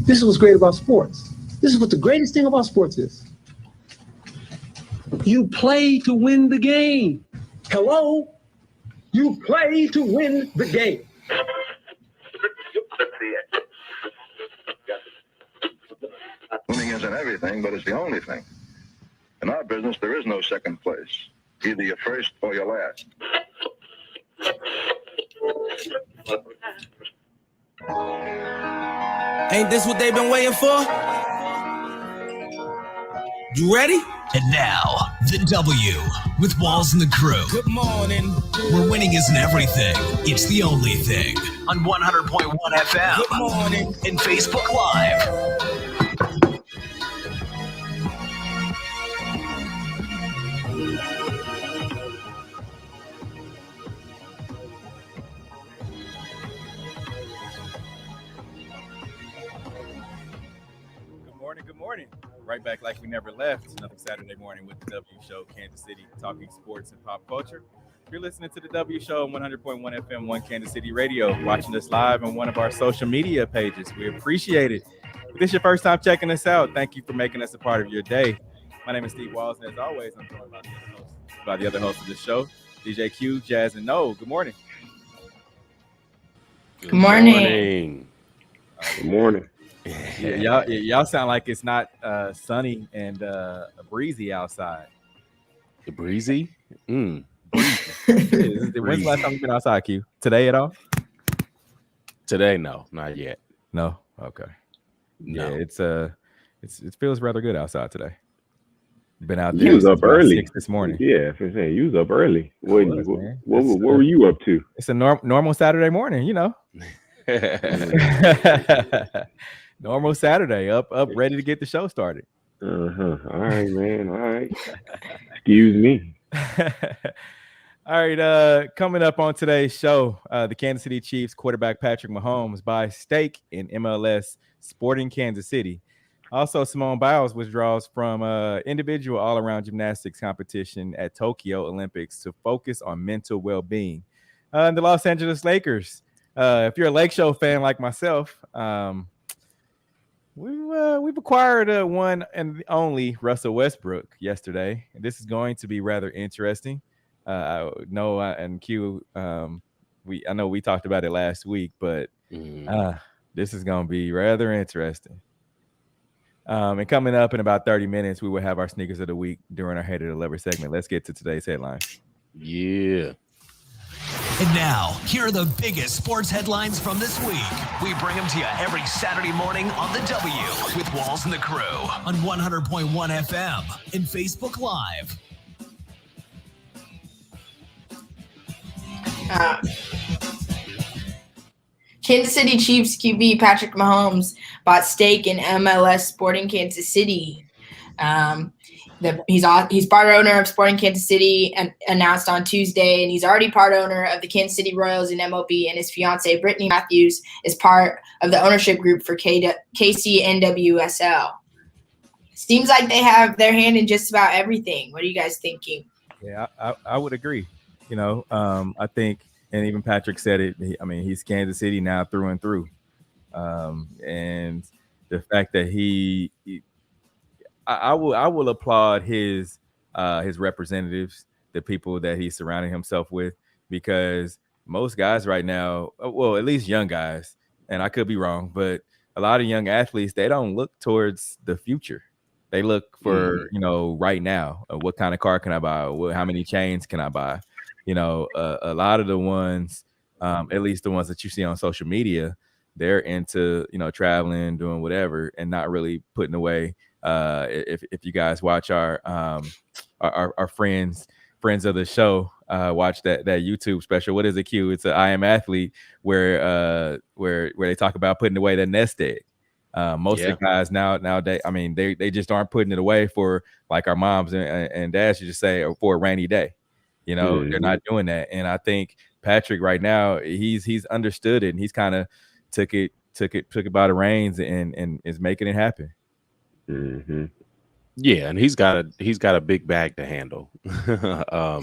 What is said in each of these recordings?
This is what's great about sports. This is what the greatest thing about sports is. You play to win the game. Hello? You play to win the game. Winning isn't everything, but it's the only thing. In our business, there is no second place. Either you're first or you're last. Ain't this what they've been waiting for? You ready? And now, the W with Walls and the crew. Good morning. Where winning isn't everything, it's the only thing. On 100.1 FM. Good morning. And Facebook Live. Good morning. Right back like we never left. Another Saturday morning with the W Show, Kansas City, talking sports and pop culture. You're listening to the W Show on 100.1 FM, One Kansas City Radio, watching us live on one of our social media pages. We appreciate it. If this is your first time checking us out, thank you for making us a part of your day. My name is Steve Walls, and as always, I'm joined by the other hosts of the show, DJ Q, Jazz, and Noel. Good morning. Good morning. Good morning. Yeah, y'all sound like it's not sunny and breezy outside. Breezy? When's the last time you've been outside, Q? Today at all? Today, no, not yet. No? Okay. No. Yeah, it feels rather good outside today. Been out there. You was up early 6 this morning. Yeah, you was up early. What were you up to? It's a normal Saturday morning, you know. Normal Saturday, up, ready to get the show started. All right, man. All right. Excuse me. All right. Coming up on today's show, the Kansas City Chiefs quarterback Patrick Mahomes buys stake in MLS Sporting Kansas City. Also, Simone Biles withdraws from individual all-around gymnastics competition at Tokyo Olympics to focus on mental well-being. And the Los Angeles Lakers. If you're a Lake Show fan like myself, we've acquired one and only Russell Westbrook yesterday. This is going to be rather interesting. Noah and Q, I know we talked about it last week, but this is going to be rather interesting. And coming up in about 30 minutes, we will have our sneakers of the week during our Hater to Lover segment. Let's get to today's headlines. Yeah. And now, here are the biggest sports headlines from this week. We bring them to you every Saturday morning on the W with Walls and the crew on 100.1 FM and Facebook Live. Kansas City Chiefs QB Patrick Mahomes bought stake in MLS Sporting Kansas City. He's part owner of Sporting Kansas City and announced on Tuesday, and he's already part owner of the Kansas City Royals in MLB, and his fiancee Brittany Matthews is part of the ownership group for KC NWSL. Seems like they have their hand in just about everything. What are you guys thinking? Yeah, I would agree. I think, and even Patrick said it. He's Kansas City now through and through, and the fact that I will applaud his representatives, the people that he's surrounding himself with, because most guys right now, well, at least young guys, and I could be wrong, but a lot of young athletes, they don't look towards the future. They look for, right now, what kind of car can I buy? How many chains can I buy? A lot of the ones, at least the ones that you see on social media, they're into, traveling, doing whatever, and not really putting away. If you guys watch our friends of the show, watch that YouTube special. What is it, Q? It's an I Am Athlete where they talk about putting away their nest egg. Most of the guys nowadays, they just aren't putting it away for, like our moms and dads should just say, for a rainy day. They're not doing that. And I think Patrick right now, he's understood it, and he's kind of took it by the reins and is making it happen. Mm-hmm. Yeah, and he's got a big bag to handle,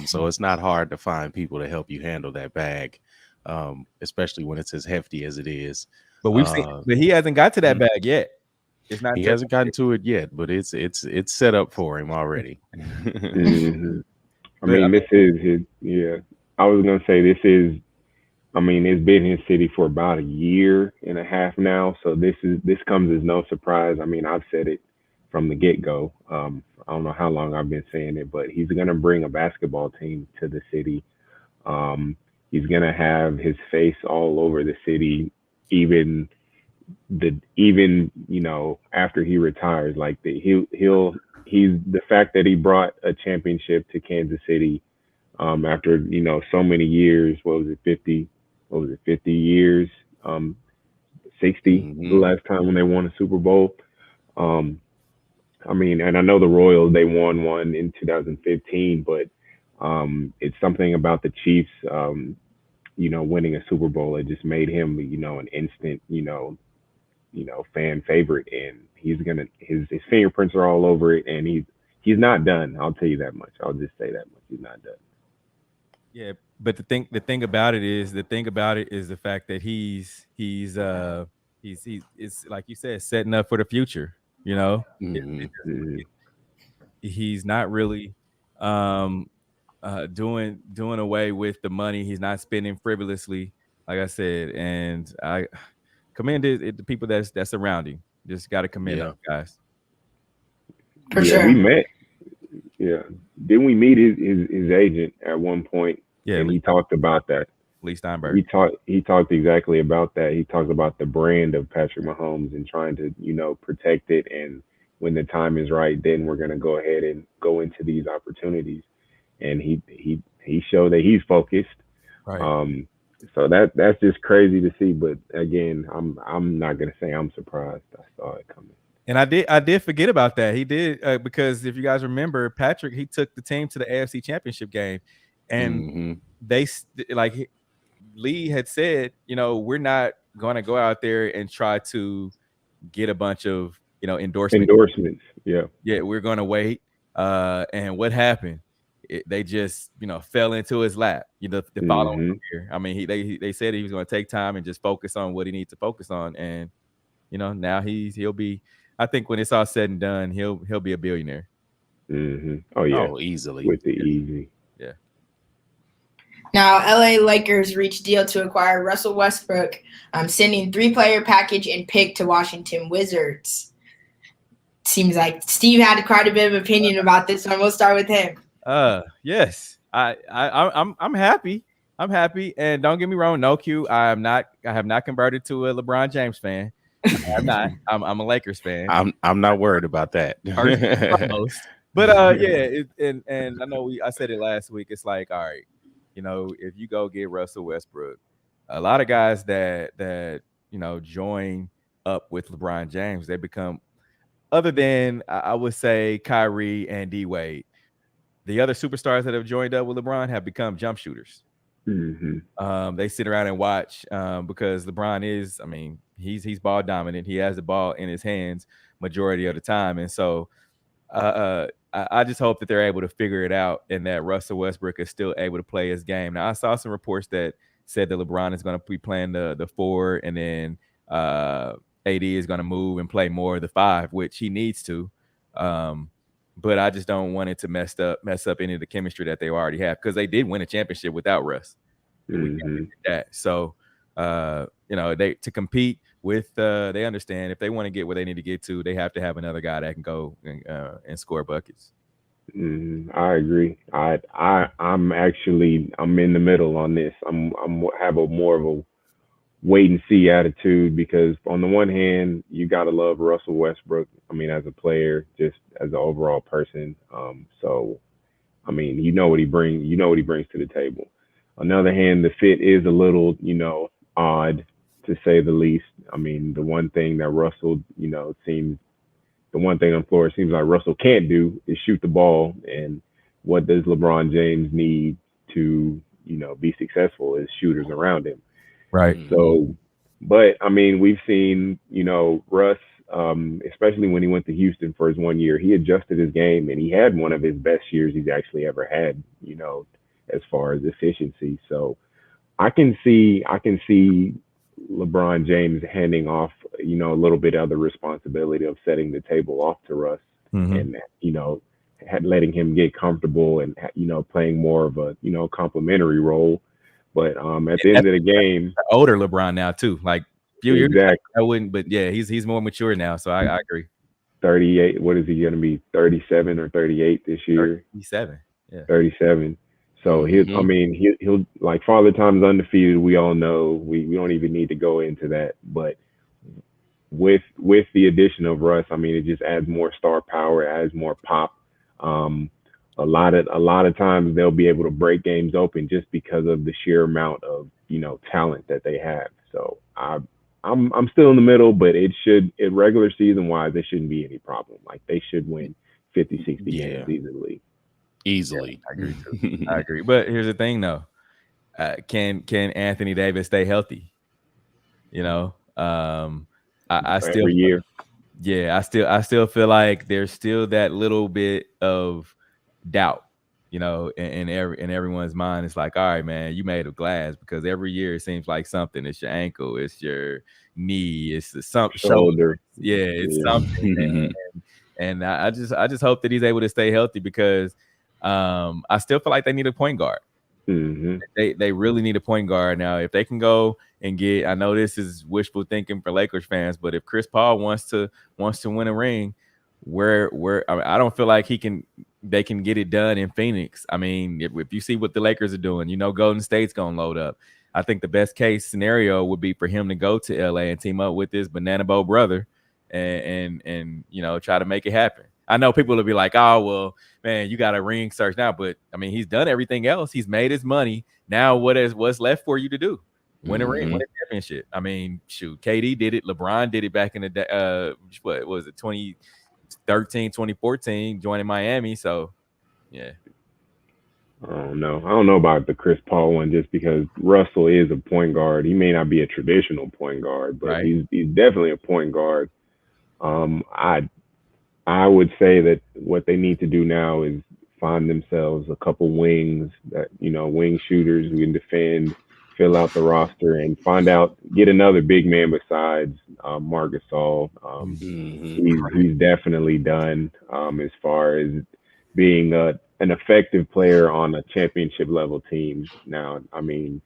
so it's not hard to find people to help you handle that bag, especially when it's as hefty as it is. But we've seen, but he hasn't got to that bag yet. It's not. He hasn't gotten to it yet, but it's set up for him already. Mm-hmm. I mean, this is his. Yeah, I was gonna say this is. I mean, it's been his city for about a year and a half now, so this comes as no surprise. I mean, I've said it from the get go. I don't know how long I've been saying it, but he's gonna bring a basketball team to the city. He's gonna have his face all over the city, even after he retires. Like he's the fact that he brought a championship to Kansas City after so many years. What was it, 50 years, 60 the last time when they won a Super Bowl. I mean, and I know the Royals, they won one in 2015, but it's something about the Chiefs winning a Super Bowl. It just made him an instant fan favorite, and his fingerprints are all over it, and he's not done. I'll tell you that much. I'll just say that much. He's not done. Yeah, but the thing about it is the fact that he's it's like you said, setting up for the future. He's not really doing away with the money. He's not spending frivolously, like I said, and I commend the people that surround him. Just got to commend them guys. For sure. We met. Yeah, didn't we meet his agent at one point? Yeah, and he talked about that. Lee Steinberg. He talked exactly about that. He talked about the brand of Patrick Mahomes and trying to protect it. And when the time is right, then we're gonna go ahead and go into these opportunities. And he showed that he's focused. Right. So that's just crazy to see. But again, I'm not gonna say I'm surprised. I saw it coming. And I did forget about that. He did because if you guys remember, Patrick, he took the team to the AFC Championship game, and Lee had said, we're not going to go out there and try to get a bunch of endorsements. Yeah, we're going to wait. And what happened? They just fell into his lap. The following year. I mean, they said he was going to take time and just focus on what he needs to focus on, and now he'll be. I think when it's all said and done, he'll be a billionaire. Mm-hmm. Oh yeah, easily with the easy. Yeah. Now, LA Lakers reached deal to acquire Russell Westbrook, sending 3-player package and pick to Washington Wizards. Seems like Steve had quite a bit of opinion about this one. We'll start with him. Yes, I'm happy. I'm happy, and don't get me wrong, no Q. I have not converted to a LeBron James fan. I'm not. I'm a Lakers fan. I'm not worried about that. But and I know I said it last week. It's like, all right, if you go get Russell Westbrook, a lot of guys that join up with LeBron James, they become, other than I would say Kyrie and D Wade, the other superstars that have joined up with LeBron have become jump shooters. Mm-hmm. They sit around and watch because LeBron is, I mean, he's ball dominant. He has the ball in his hands majority of the time, and so I just hope that they're able to figure it out and that Russell Westbrook is still able to play his game. Now, I saw some reports that said that LeBron is going to be playing the 4, and then AD is going to move and play more of the 5, which he needs to. But I just don't want it to mess up any of the chemistry that they already have, because they did win a championship without Russ. Mm-hmm. That. So, they to compete with, they understand if they want to get where they need to get to, they have to have another guy that can go and score buckets. I agree. I'm in the middle on this. I'm have more of a wait and see attitude, because on the one hand, you gotta love Russell Westbrook. I mean, as a player, just as an overall person. So, I mean, what he brings to the table. On the other hand, the fit is a little, odd, to say the least. I mean, the one thing that Russell, the one thing on the floor it seems like Russell can't do is shoot the ball. And what does LeBron James need to, be successful is shooters around him. Right. So, but I mean, we've seen, Russ, especially when he went to Houston for his 1 year, he adjusted his game and he had one of his best years he's actually ever had, as far as efficiency. So I can see LeBron James handing off, you know, a little bit of the responsibility of setting the table off to Russ, and you know, letting him get comfortable and, you know, playing more of a, you know, complimentary role. But at the end of the game, older LeBron now too. Like few years exactly. I wouldn't, but yeah, he's more mature now. So I agree. 38. What is he going to be? 37 or 38 this year? 37. Yeah. 37. So he'll like Father Time's undefeated. We all know. We don't even need to go into that. But with the addition of Russ, I mean, it just adds more star power, adds more pop. A lot of times they'll be able to break games open just because of the sheer amount of, you know, talent that they have. So I'm still in the middle, but it should, regular season wise, there shouldn't be any problem. Like they should win 50, 60 games easily. Yeah, I agree too. I agree. But here's the thing though. Can Anthony Davis stay healthy? You know, I still every year. Yeah, I still feel like there's still that little bit of doubt, you know, in everyone's mind. It's like, all right, man, you made of glass, because every year it seems like something. It's your ankle, it's your knee, it's the shoulder. Yeah, it's something. And I just hope that he's able to stay healthy, because I still feel like they need a point guard. They really need a point guard now. If they can go and get, I know this is wishful thinking for Lakers fans, but if Chris Paul wants to win a ring, I don't feel like they can get it done in Phoenix. I mean, if you see what the Lakers are doing, you know, Golden State's gonna load up. I think the best case scenario would be for him to go to LA and team up with his Banana Boat brother and you know, try to make it happen. I know people will be like, oh, well, man, you got a ring search now. But, I mean, he's done everything else. He's made his money. Now what's left for you to do? Win a ring, win a championship. I mean, shoot, KD did it. LeBron did it back in the day. What was it, 2013, 2014, joining Miami. So, yeah. I don't know about the Chris Paul one, just because Russell is a point guard. He may not be a traditional point guard, but he's definitely a point guard. I would say that what they need to do now is find themselves a couple wings, that, you know, wing shooters who can defend, fill out the roster, and get another big man besides Marc Gasol. He's definitely done as far as being an effective player on a championship level team. Now, I mean,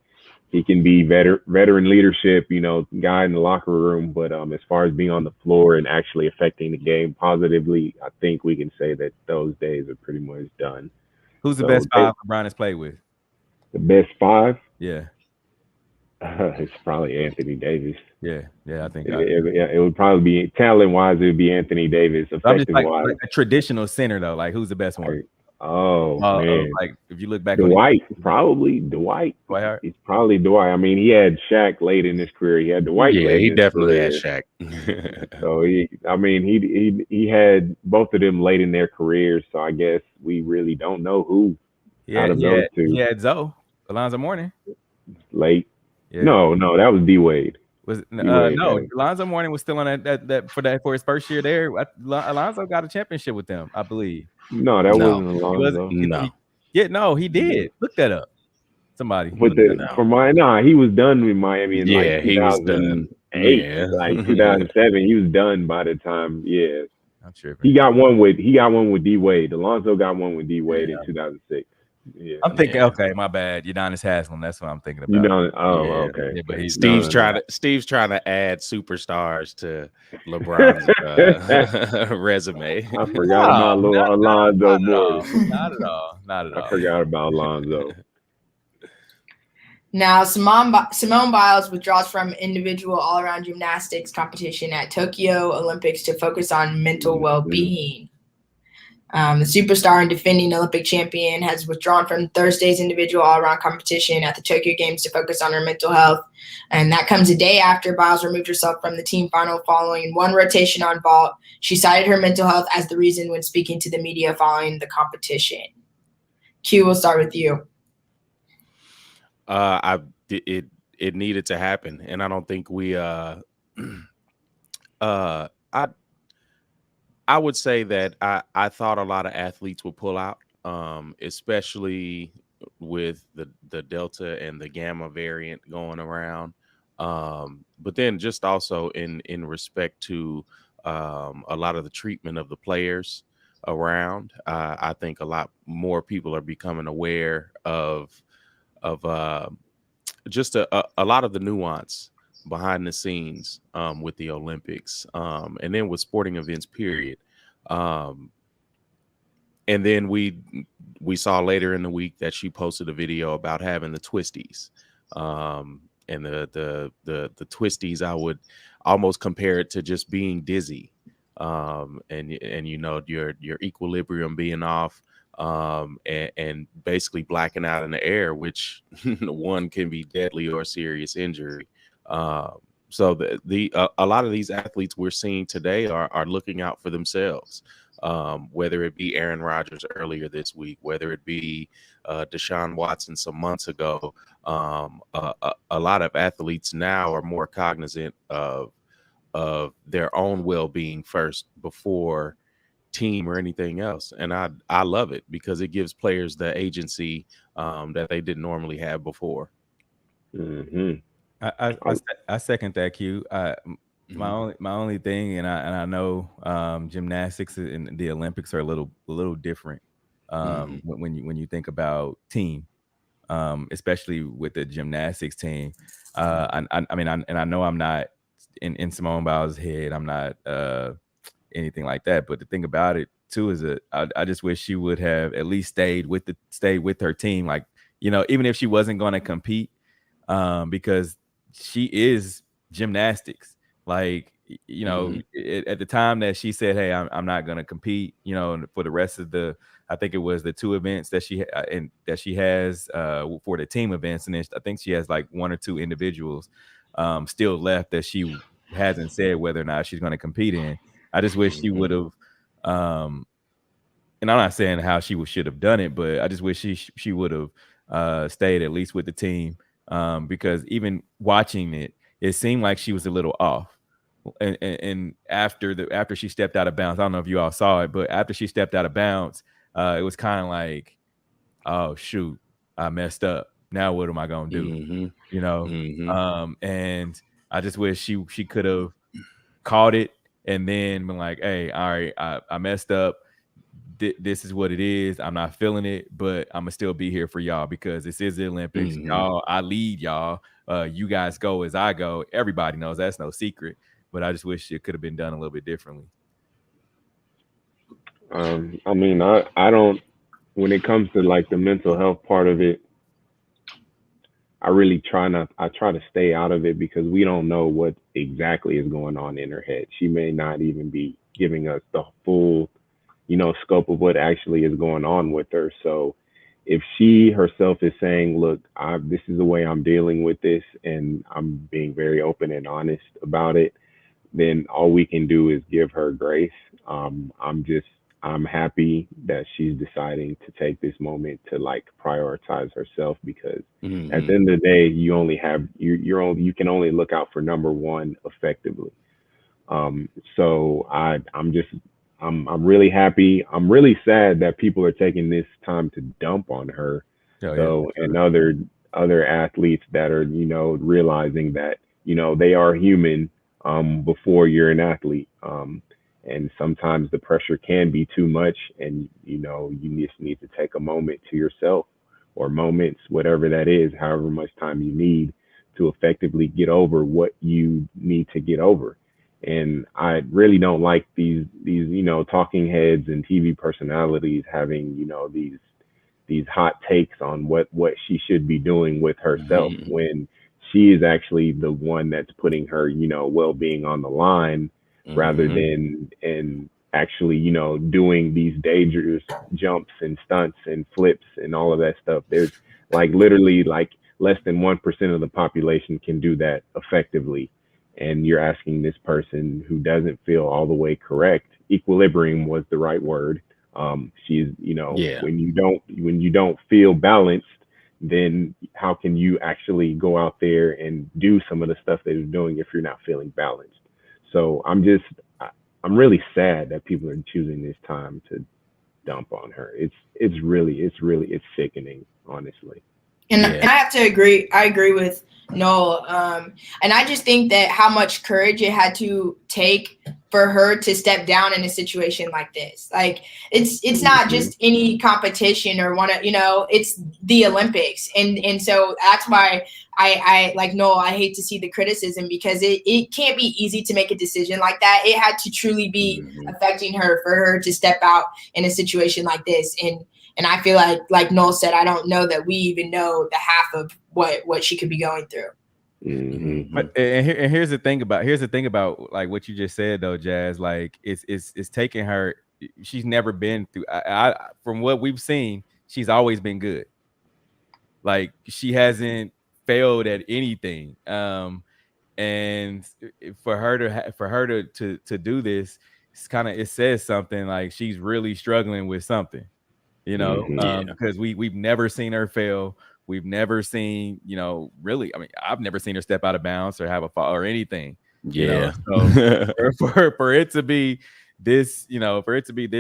he can be veteran leadership, you know, guy in the locker room. But as far as being on the floor and actually affecting the game positively, I think we can say that those days are pretty much done. Who's the best five LeBron has played with? The best five? Yeah. It's probably Anthony Davis. Yeah, I think it would probably be, talent-wise, it would be Anthony Davis. Effective-wise, like a traditional center, though. Like, who's the best one? Man. Like, if you look back, Dwight. It's probably Dwight. I mean, he had Shaq late in his career. He had Dwight. Yeah, he definitely had Shaq. So he had both of them late in their careers. So I guess we really don't know who out of those two. He had Alonzo Mourning. Late. Yeah. No, that was D Wade. No, Alonzo Mourning was still on that for his first year there. Alonzo got a championship with them, I believe. No, that wasn't Alonzo. He did. Look that up. Somebody. He was done with Miami in like 2008. He was done. Like 2007. He was done by the time. Yeah, I'm sure he got one with D Wade. Alonzo got one with D Wade in 2006. Yeah, I'm thinking. Okay, my bad. Udonis Haslem. That's what I'm thinking about. Okay. Yeah, but Steve's trying to add superstars to LeBron's resume. I forgot about Alonzo Mourning. Not at all. I forgot about Alonzo. Now, Simone Biles withdraws from individual all-around gymnastics competition at Tokyo Olympics to focus on mental well-being. The superstar and defending Olympic champion has withdrawn from Thursday's individual all-around competition at the Tokyo Games to focus on her mental health. And that comes a day after Biles removed herself from the team final following one rotation on vault. She cited her mental health as the reason when speaking to the media following the competition. Q, we'll start with you. It needed to happen, and I don't think we I would say that I thought a lot of athletes would pull out, especially with the Delta and the Gamma variant going around. But then just also in respect to a lot of the treatment of the players around, I think a lot more people are becoming aware of just a lot of the nuance behind the scenes with the Olympics, and then with sporting events, period. Um, and then we saw later in the week that she posted a video about having the twisties, and the twisties, I would almost compare it to just being dizzy, and you know, your equilibrium being off, and basically blacking out in the air, which one can be deadly or serious injury. So a lot of these athletes we're seeing today are looking out for themselves. Whether it be Aaron Rodgers earlier this week, whether it be Deshaun Watson some months ago, a lot of athletes now are more cognizant of their own well-being first before team or anything else. And I love it because it gives players the agency that they didn't normally have before. Mm-hmm. I second that, Q. My only thing, and I know gymnastics and the Olympics are a little different when you think about team, especially with the gymnastics team. I mean, I know I'm not in Simone Biles' head. I'm not anything like that. But the thing about it too is that I just wish she would have at least stayed with her team. Like, you know, even if she wasn't going to compete, because she is gymnastics. Like, you know, at the time that she said, "Hey, I'm not going to compete," you know, for the rest of I think it was the 2 events that she has for the team events, and then I think she has like 1 or 2 individuals still left that she hasn't said whether or not she's going to compete in. I just wish she would have, and I'm not saying how she should have done it, but I just wish she would have stayed at least with the team, because even watching it, it seemed like she was a little off. And after she stepped out of bounds, I don't know if you all saw it, but after she stepped out of bounds, it was kind of like, oh shoot, I messed up. Now what am I gonna do? You know, and I just wish she could have caught it and then been like, hey, all right, I messed up. This is what it is. I'm not feeling it, but I'm gonna still be here for y'all because this is the Olympics. Y'all, I lead y'all. You guys go as I go. Everybody knows that's no secret. But I just wish it could have been done a little bit differently. I mean, I don't, when it comes to like the mental health part of it, I try to stay out of it because we don't know what exactly is going on in her head. She may not even be giving us the full, you know, scope of what actually is going on with her. So if she herself is saying, look, this is the way I'm dealing with this and I'm being very open and honest about it, then all we can do is give her grace. I'm happy that she's deciding to take this moment to like prioritize herself because at the end of the day, you only have you can only look out for number one effectively. So I'm really happy. I'm really sad that people are taking this time to dump on her. And other athletes that are, you know, realizing that, you know, they are human before you're an athlete. And sometimes the pressure can be too much and, you know, you just need to take a moment to yourself or moments, whatever that is, however much time you need to effectively get over what you need to get over. And I really don't like these, you know, talking heads and TV personalities having, you know, these hot takes on what she should be doing with herself when she is actually the one that's putting her, you know, well-being on the line rather than actually, you know, doing these dangerous jumps and stunts and flips and all of that stuff. There's like literally like less than 1% of the population can do that effectively. And you're asking this person who doesn't feel all the way correct. Equilibrium was the right word. She's, you know, when you don't feel balanced, then how can you actually go out there and do some of the stuff that you're doing if you're not feeling balanced? So I'm really sad that people are choosing this time to dump on her. It's sickening, honestly. And I have to agree. I agree with Noel. And I just think that how much courage it had to take for her to step down in a situation like this. Like it's not just any competition or it's the Olympics. And so that's why I like Noel, I hate to see the criticism because it can't be easy to make a decision like that. It had to truly be affecting her for her to step out in a situation like this. And I feel like Noel said, I don't know that we even know the half of what she could be going through. But here's the thing about like what you just said though, Jazz. Like it's taking her. She's never been through. From what we've seen, she's always been good. Like she hasn't failed at anything. And for her to do this, it says something like she's really struggling with something. Because we've never seen her fail. We've never seen, really. I mean, I've never seen her step out of bounds or have a fall or anything. Yeah. So for it to be this,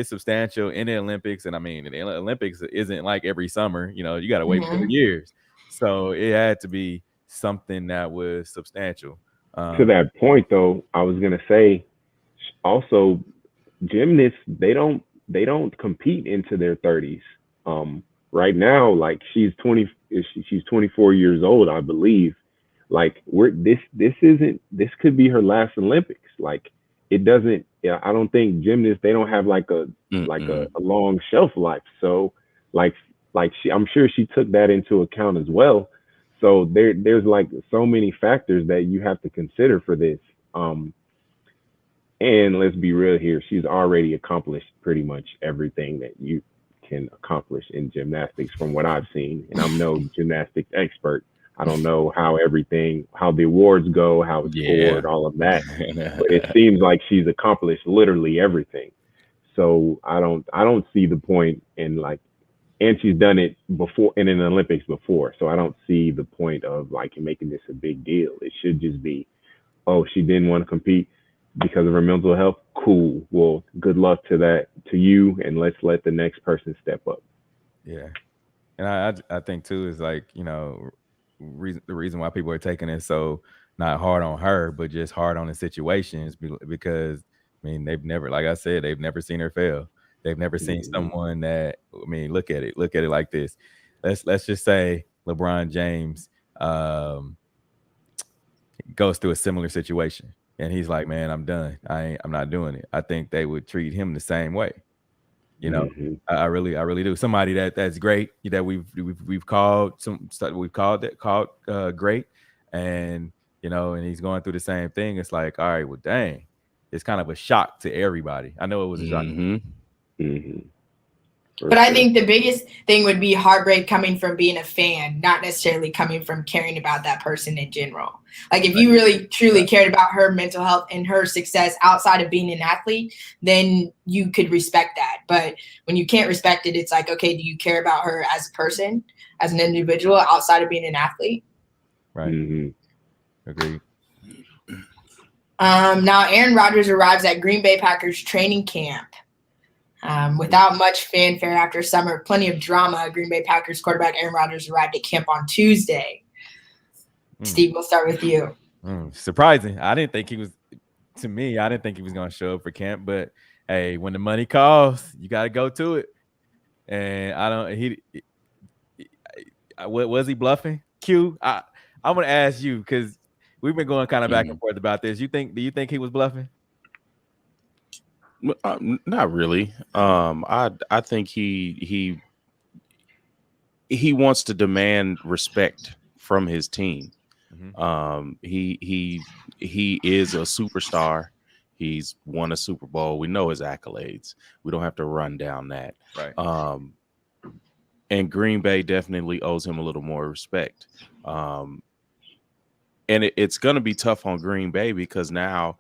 substantial in the Olympics, and I mean, the Olympics isn't like every summer. You got to wait 4 years. So it had to be something that was substantial. To that point, though, I was gonna say, also, gymnasts they don't compete into their 30s. Right now, like she's 24 years old, I believe. Like this could be her last Olympics. Like it doesn't. I don't think gymnasts they don't have like a long shelf life. So I'm sure she took that into account as well. So there's like so many factors that you have to consider for this. And let's be real here, she's already accomplished pretty much everything that you can accomplish in gymnastics from what I've seen. And I'm no gymnastics expert. I don't know how the awards go, how it's scored, all of that. But it seems like she's accomplished literally everything. So I don't see the point and she's done it before in an Olympics before. So I don't see the point of like making this a big deal. It should just be, oh, she didn't want to compete because of her mental health. Cool. Well, good luck to you, and let's let the next person step up. Yeah. And I think too is like, the reason why people are taking it so not hard on her, but just hard on the situations because I mean, they've never, like I said, they've never seen her fail. They've never seen someone that, I mean, look at it like this. Let's just say LeBron James goes through a similar situation and he's like, man, I'm done. I'm not doing it. I think they would treat him the same way. I really do. Somebody that's great that we've called great, and and he's going through the same thing. It's like, all right, well, dang, it's kind of a shock to everybody. I know it was a shock. But I think the biggest thing would be heartbreak coming from being a fan, not necessarily coming from caring about that person in general. Like if you really truly cared about her mental health and her success outside of being an athlete, then you could respect that. But when you can't respect it, it's like, okay, do you care about her as a person, as an individual outside of being an athlete? Right. Agreed. Now Aaron Rodgers arrives at Green Bay Packers training camp. Without much fanfare after summer, plenty of drama, Green Bay Packers quarterback Aaron Rodgers arrived at camp on Tuesday. Steve, we'll start with you. Surprising. I didn't think he was going to show up for camp, but hey, when the money calls, you got to go to it. And was he bluffing? Q, I'm going to ask you because we've been going kind of back and forth about this. Do you think he was bluffing? Not really. I think he wants to demand respect from his team. He is a superstar. He's won a Super Bowl. We know his accolades. We don't have to run down that. Right. And Green Bay definitely owes him a little more respect. And it's going to be tough on Green Bay because now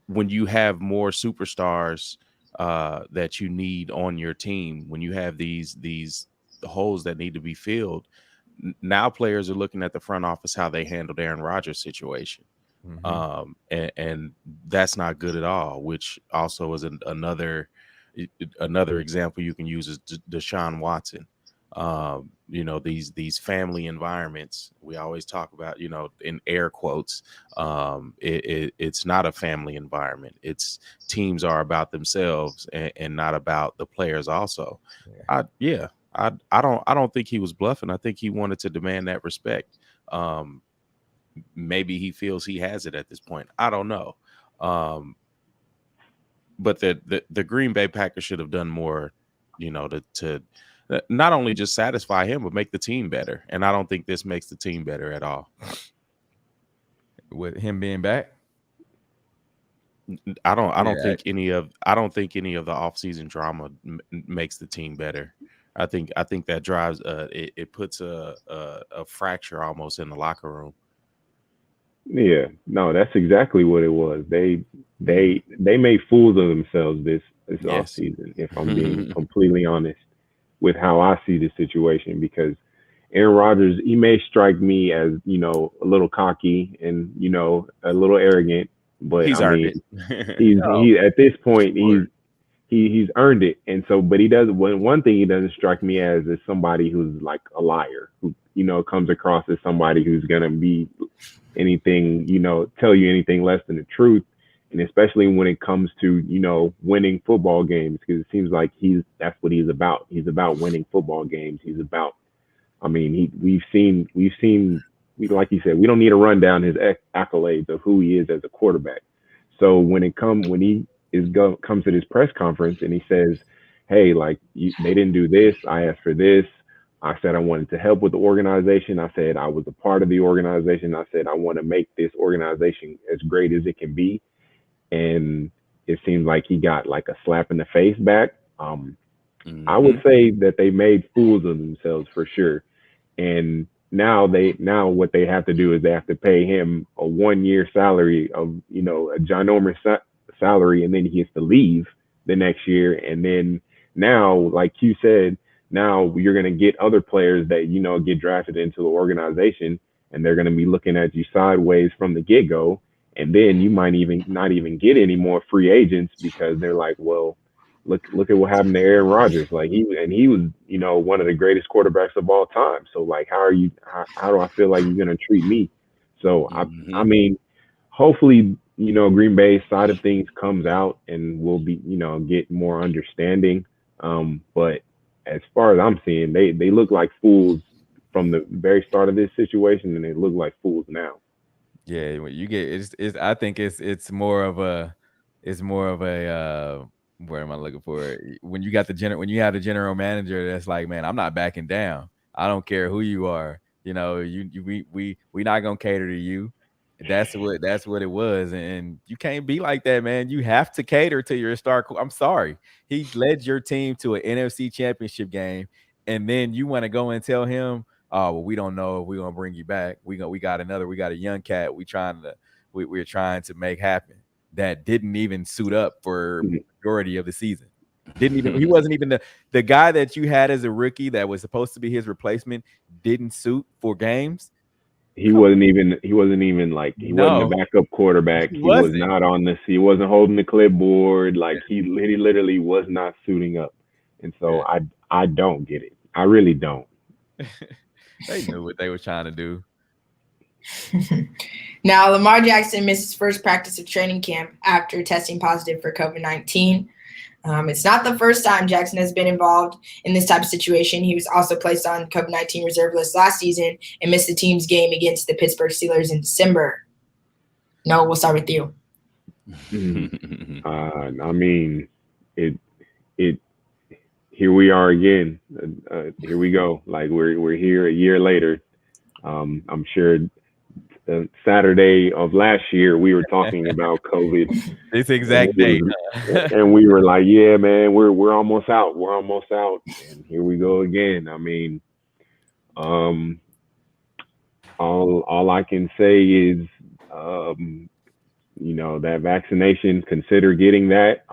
when you have more superstars that you need on your team, when you have these holes that need to be filled, now players are looking at the front office how they handled Aaron Rodgers' situation. And that's not good at all, which also is another example you can use is Deshaun Watson. These family environments we always talk about, in air quotes, it's not a family environment. It's teams are about themselves and not about the players also. I don't think he was bluffing. I think he wanted to demand that respect. Maybe he feels he has it at this point. I don't know. But the Green Bay Packers should have done more, to not only just satisfy him, but make the team better. And I don't think this makes the team better at all. With him being back, I don't think any of the offseason drama makes the team better. I think that drives it puts a fracture almost in the locker room. Yeah, no, that's exactly what it was. They made fools of themselves this offseason, if I'm being completely honest with how I see the situation, because Aaron Rodgers, he may strike me as, a little cocky and, a little arrogant, but he's earned it. he at this point, he's earned it. And so, but he does one thing he doesn't strike me as is somebody who's like a liar, who, comes across as somebody who's going to be anything, tell you anything less than the truth. And especially when it comes to, winning football games, because it seems like that's what he's about. He's about winning football games. He's about, we've seen, like you said, we don't need to run down his accolades of who he is as a quarterback. So when he comes to this press conference and he says, hey, like they didn't do this, I asked for this. I said I wanted to help with the organization. I said I was a part of the organization. I said I want to make this organization as great as it can be. And it seems like he got like a slap in the face back. I would say that they made fools of themselves for sure. And now what they have to do is they have to pay him a 1-year salary of, a ginormous salary, and then he has to leave the next year. And then now, like you said, now you're going to get other players that, get drafted into the organization, and they're going to be looking at you sideways from the get-go. And then you might not even get any more free agents because they're like, well, look at what happened to Aaron Rodgers. Like he was, one of the greatest quarterbacks of all time. So like, how do I feel like you're going to treat me? So hopefully, Green Bay's side of things comes out and we'll be, get more understanding. But as far as I'm seeing, they look like fools from the very start of this situation, and they look like fools now. Yeah, when you get it's I think it's more of a where am I looking for it? When you have the general manager that's like, man, I'm not backing down. I don't care who you are. We not gonna cater to you. That's what it was, and you can't be like that, man. You have to cater to your star. I'm sorry, he led your team to an NFC Championship game, and then you want to go and tell him, oh, well, we don't know if we're gonna bring you back. We got a young cat. We're trying to make happen. That didn't even suit up for majority of the season. He wasn't even the guy that you had as a rookie that was supposed to be his replacement. Didn't suit for games. He wasn't even like he wasn't a backup quarterback. He was not on this. He wasn't holding the clipboard. Like he literally was not suiting up. And so I don't get it. I really don't. They knew what they were trying to do. Now, Lamar Jackson missed his first practice of training camp after testing positive for COVID-19. It's not the first time Jackson has been involved in this type of situation. He was also placed on COVID-19 reserve list last season and missed the team's game against the Pittsburgh Steelers in December. Noah, we'll start with you. Here we are again. Here we go. Like we're here a year later. I'm sure Saturday of last year we were talking about COVID. This exact day, and we were like, "Yeah, man, we're almost out. We're almost out." And here we go again. All I can say is, that vaccination. Consider getting that.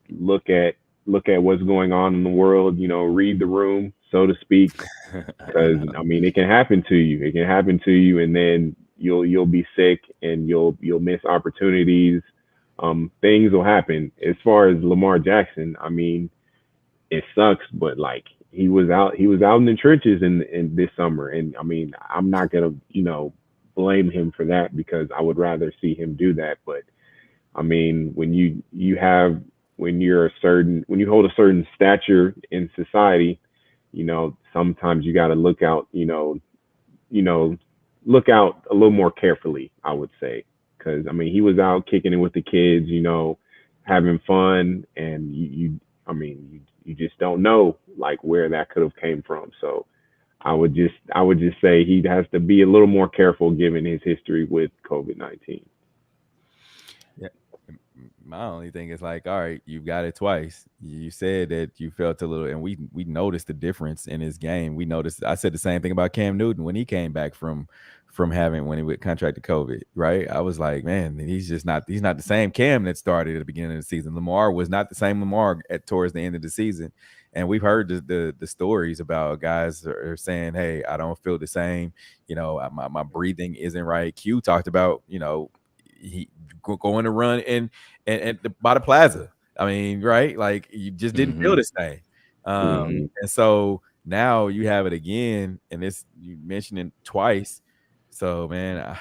Look at what's going on in the world. Read the room, so to speak, because it can happen to you. It can happen to you, and then you'll be sick, and you'll miss opportunities. Things will happen. As far as Lamar Jackson, it sucks, but like he was out in the trenches in this summer. And I mean, I'm not gonna, blame him for that, because I would rather see him do that. But I mean, when you hold a certain stature in society, sometimes you got to look out a little more carefully, I would say. Because I mean, he was out kicking it with the kids, having fun, and you just don't know like where that could have came from. So I would just say he has to be a little more careful given his history with COVID-19. Yeah. My only thing is like, all right, you got it twice. You said that you felt a little, and we noticed the difference in his game. We noticed. I said the same thing about Cam Newton when he came back from when he contracted COVID, right? I was like, man, he's not the same Cam that started at the beginning of the season. Lamar was not the same Lamar towards the end of the season. And we've heard the stories about guys are saying, hey, I don't feel the same. My breathing isn't right. Q talked about, he going to run and by the plaza. I mean, right? Like you just didn't feel the same. And so now you have it again, and you mentioned it twice. So man,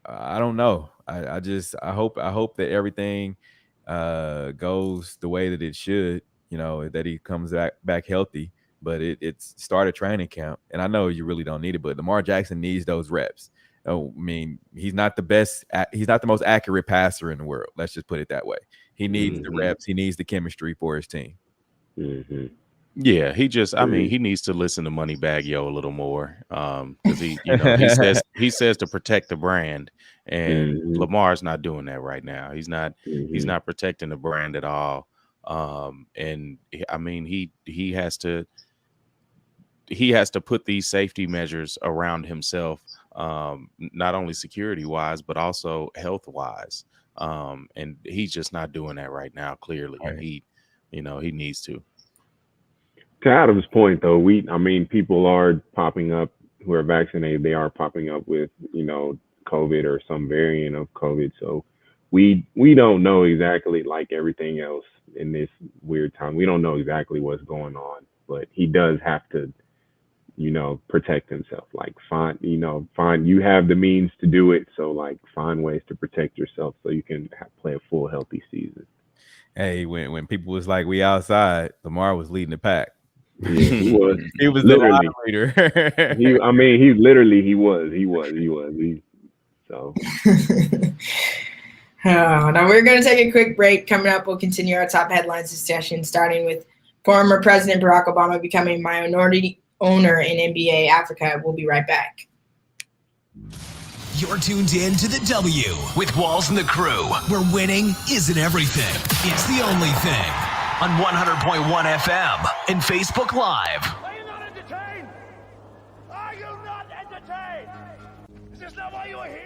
I don't know. I hope that everything goes the way that it should. That he comes back healthy. But it's started training camp, and I know you really don't need it, but Lamar Jackson needs those reps. I mean, he's not the best. He's not the most accurate passer in the world. Let's just put it that way. He needs the reps. He needs the chemistry for his team. Yeah, he needs to listen to Moneybagg Yo a little more, because he says to protect the brand, and Lamar's not doing that right now. He's not protecting the brand at all. And I mean, he has to put these safety measures around himself, not only security wise, but also health wise. And he's just not doing that right now, clearly. Right. And he needs to. To Adam's point, though, people are popping up who are vaccinated. They are popping up with, COVID or some variant of COVID. So we don't know exactly, like everything else in this weird time. We don't know exactly what's going on, but he does have to, protect himself. Like find you have the means to do it. So like find ways to protect yourself so you can play a full healthy season. Hey, when people was like, we outside, Lamar was leading the pack. Yeah, he was. He was literally the leader. He was. So. Now we're going to take a quick break. Coming up, we'll continue our top headlines discussion, starting with former President Barack Obama becoming minority owner in NBA Africa. We'll be right back. You're tuned in to the W with Walls and the Crew, where winning isn't everything. It's the only thing. On 100.1 FM and Facebook Live. Are you not entertained? Are you not entertained? Is this not why you are here?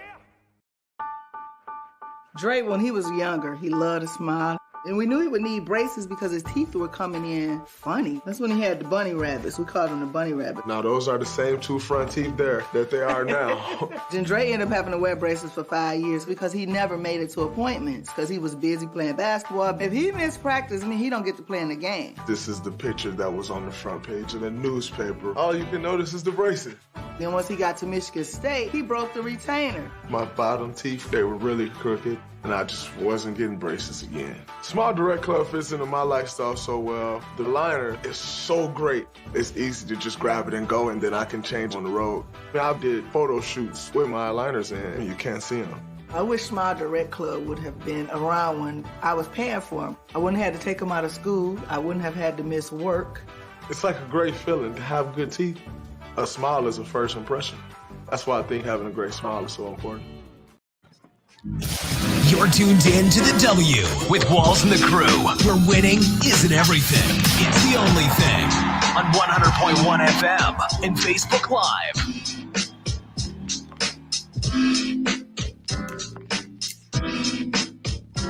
Dre, when he was younger, he loved to smile. And we knew he would need braces because his teeth were coming in funny. That's when he had the bunny rabbits. We called them the bunny rabbit. Now, those are the same two front teeth there that they are now. Then Dre ended up having to wear braces for 5 years because he never made it to appointments because he was busy playing basketball. If he missed practice, he don't get to play in the game. This is the picture that was on the front page of the newspaper. All you can notice is the braces. Then once he got to Michigan State, he broke the retainer. My bottom teeth, they were really crooked, and I just wasn't getting braces again. Small Direct Club fits into my lifestyle so well. The liner is so great. It's easy to just grab it and go, and then I can change on the road. I did photo shoots with my liners in, and you can't see them. I wish Small Direct Club would have been around when I was paying for them. I wouldn't have had to take them out of school. I wouldn't have had to miss work. It's like a great feeling to have good teeth. A smile is a first impression. That's why I think having a great smile is so important. You're tuned in to the W with Walls and the Crew, where winning isn't everything. It's the only thing. On 100.1 FM and Facebook Live.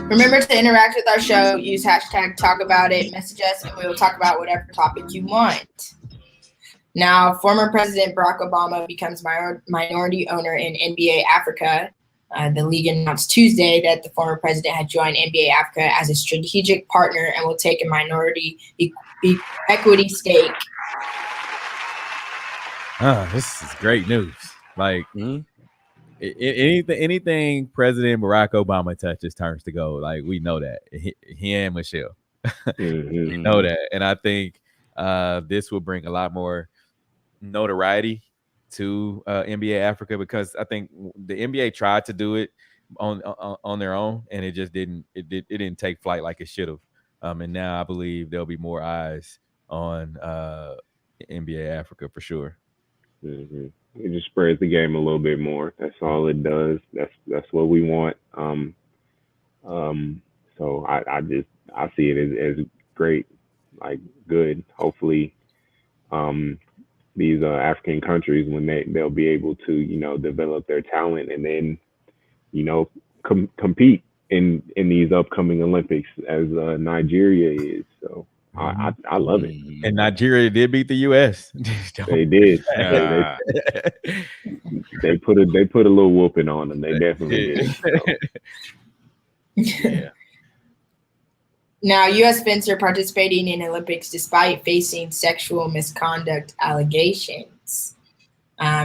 Remember to interact with our show. Use hashtag #TalkAboutIt. Message us, and we will talk about whatever topic you want. Now, former President Barack Obama becomes minority owner in NBA Africa. The league announced Tuesday that the former president had joined NBA Africa as a strategic partner and will take a minority equity stake. This is great news. Like anything President Barack Obama touches turns to gold. Like we know that. He and Michelle. We know that. And I think this will bring a lot more notoriety to NBA Africa, because I think the NBA tried to do it on their own, and it just didn't. It didn't take flight like it should have. And now I believe there'll be more eyes on NBA Africa for sure. It just spreads the game a little bit more. That's all it does. That's what we want. So I see it as great, like good. Hopefully, these African countries, when they'll be able to develop their talent and then compete in these upcoming Olympics as Nigeria is. So I love it. And Nigeria did beat the U.S. They did. They put a little whooping on them. They definitely did. So. Yeah. Now, U.S. fencer participating in Olympics despite facing sexual misconduct allegations.